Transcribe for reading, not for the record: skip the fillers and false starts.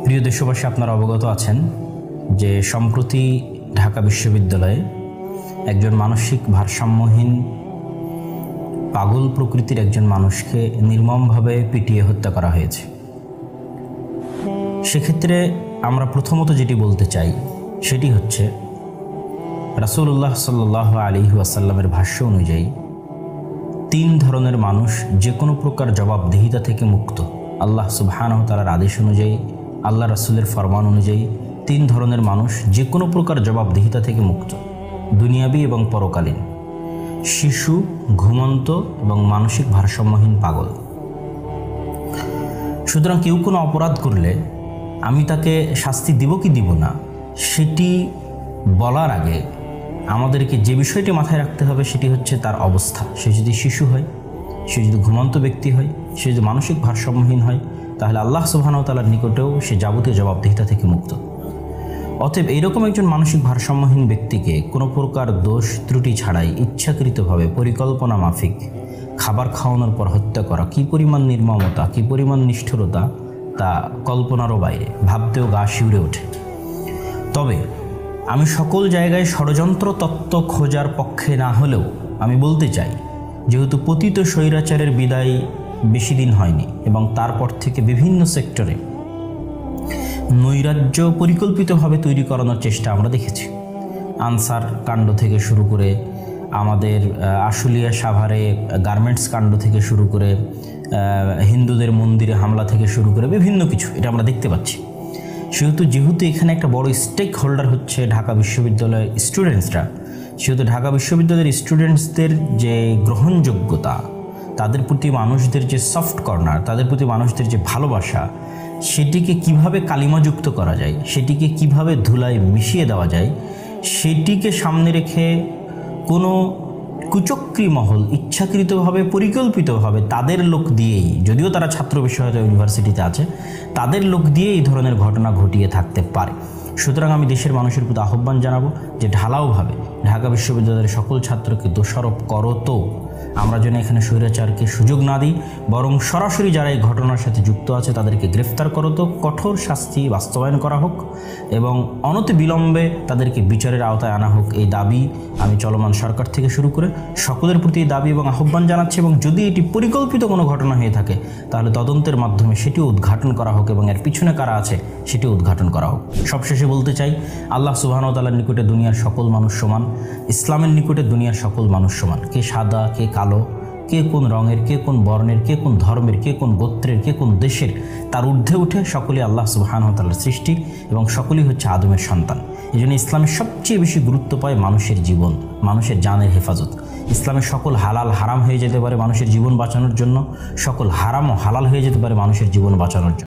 প্রিয় দেশবাসী, আপনারা অবগত আছেন যে সম্প্রতি ঢাকা বিশ্ববিদ্যালয়ে একজন মানসিক ভারসাম্যহীন পাগল প্রকৃতির একজন মানুষকে নির্মমভাবে পিটিয়ে হত্যা করা হয়েছে। সেক্ষেত্রে আমরা প্রথমত যেটি বলতে চাই সেটি হচ্ছে রাসূলুল্লাহ সাল্লাল্লাহু আলাইহি ওয়াসাল্লামের ভাষ্য অনুযায়ী 3 ধরনের মানুষ যে কোনো প্রকার জবাবদিহিতা থেকে মুক্ত। আল্লাহ সুবহানাহু ওয়া তাআলার আদেশ অনুযায়ী, আল্লাহ রাসূলের ফরমান অনুযায়ী 3 ধরনের মানুষ যে কোনো প্রকার জবাবদিহিতা থেকে মুক্ত, দুনিয়াবী এবং পরকালীন: শিশু, ঘুমন্ত এবং মানসিক ভারসাম্যহীন পাগল। সুতরাং কেউ কোনো অপরাধ করলে আমি তাকে শাস্তি দিব কি দিব না সেটি বলার আগে আমাদেরকে যে বিষয়টি মাথায় রাখতে হবে সেটি হচ্ছে তার অবস্থা। সে যদি শিশু হয়, সে যদি ঘুমন্ত ব্যক্তি হয়, সে যদি মানসিক ভারসাম্যহীন হয়, তাহলে আল্লাহ সুবহানাহু ওয়া তাআলার নিকটেও সে যাবতীয় জবাবদিহিতা থেকে মুক্ত। অতএব এইরকম একজন মানসিক ভারসাম্যহীন ব্যক্তিকে কোনো প্রকার দোষ ত্রুটি ছাড়াই ইচ্ছাকৃতভাবে পরিকল্পনা মাফিক খাবার খাওয়ানোর পর হত্যা করা কী পরিমাণ নির্মমতা, কী পরিমাণ নিষ্ঠুরতা, তা কল্পনারও বাইরে, ভাবতেও গা শিউরে ওঠে। তবে আমি সকল জায়গায় ষড়যন্ত্র তত্ত্ব খোঁজার পক্ষে না হলেও আমি বলতে চাই, যেহেতু পতিত স্বৈরাচারের বিদায় বেশি দিন হয়নি এবং তারপর থেকে বিভিন্ন সেক্টরে নৈরাজ্য পরিকল্পিতভাবে তৈরি করানোর চেষ্টা আমরা দেখেছি। আনসার কাণ্ড থেকে শুরু করে, আমাদের আশুলিয়া সাভারে গার্মেন্টস কাণ্ড থেকে শুরু করে, হিন্দুদের মন্দিরে হামলা থেকে শুরু করে বিভিন্ন কিছু এটা আমরা দেখতে পাচ্ছি। যেহেতু এখানে একটা বড় স্টেক হোল্ডার হচ্ছে ঢাকা বিশ্ববিদ্যালয়ের স্টুডেন্টসরা, সেহেতু ঢাকা বিশ্ববিদ্যালয়ের স্টুডেন্টসদের যে গ্রহণযোগ্যতা, তাদের প্রতি মানুষদের যে সফট কর্নার, তাদের প্রতি মানুষদের যে ভালোবাসা, সেটিকে কিভাবে কালিমাযুক্ত করা যায়, সেটিকে কিভাবে ধুলায় মিশিয়ে দেওয়া যায়, সেটিকে সামনে রেখে কোনো কুচক্রী মহল ইচ্ছাকৃতভাবে পরিকল্পিতভাবে তাদের লোক দিয়েই, যদিও তারা ছাত্র বিষয়ক ইউনিভার্সিটিতে আছে, তাদের লোক দিয়ে এই ধরনের ঘটনা ঘটিয়ে থাকতে পারে। সুতরাং আমি দেশের মানুষের প্রতি আহ্বান জানাবো যে ঢালাওভাবে ঢাকা বিশ্ববিদ্যালয়ের সকল ছাত্রকে দোষারোপ করো তো আমরা যেন এখানে স্বৈরাচারকে সুযোগ না দিই, বরং সরাসরি যারা এই ঘটনার সাথে যুক্ত আছে তাদেরকে গ্রেফতার করো তো, কঠোর শাস্তি বাস্তবায়ন করা হোক এবং অনতিবিলম্বে তাদেরকে বিচারের আওতায় আনা হোক। এই দাবি আমি চলমান সরকার থেকে শুরু করে সকলের প্রতি দাবি এবং আহ্বান জানাচ্ছি, এবং যদি এটি পরিকল্পিত কোনো ঘটনা হয়ে থাকে তাহলে তদন্তের মাধ্যমে সেটিও উদ্ঘাটন করা হোক এবং এর পিছনে কারা আছে সেটিও উদ্ঘাটন করা হোক। সবশেষে বলতে চাই, আল্লাহ সুবহানাহু ওয়া তাআলার নিকটে দুনিয়ার সকল মানুষ সমান, ইসলামের নিকটে দুনিয়ার সকল মানুষ সমান। কে সাদা, কে কালো, কে কোন রঙের, কে কোন বর্ণের, কে কোন ধর্মের, কে কোন গোত্রের, কে কোন দেশের, তার ঊর্ধ্বে উঠে সকলেই আল্লাহ সুবহানাহু ওয়া তাআলার সৃষ্টি এবং সকলেই হচ্ছে আদমের সন্তান। এই জন্য ইসলামের সবচেয়ে বেশি গুরুত্ব পায় মানুষের জীবন, মানুষের জানের হেফাজত। ইসলামের সকল হালাল হারাম হয়ে যেতে পারে মানুষের জীবন বাঁচানোর জন্য, সকল হারামও হালাল হয়ে যেতে পারে মানুষের জীবন বাঁচানোর জন্য।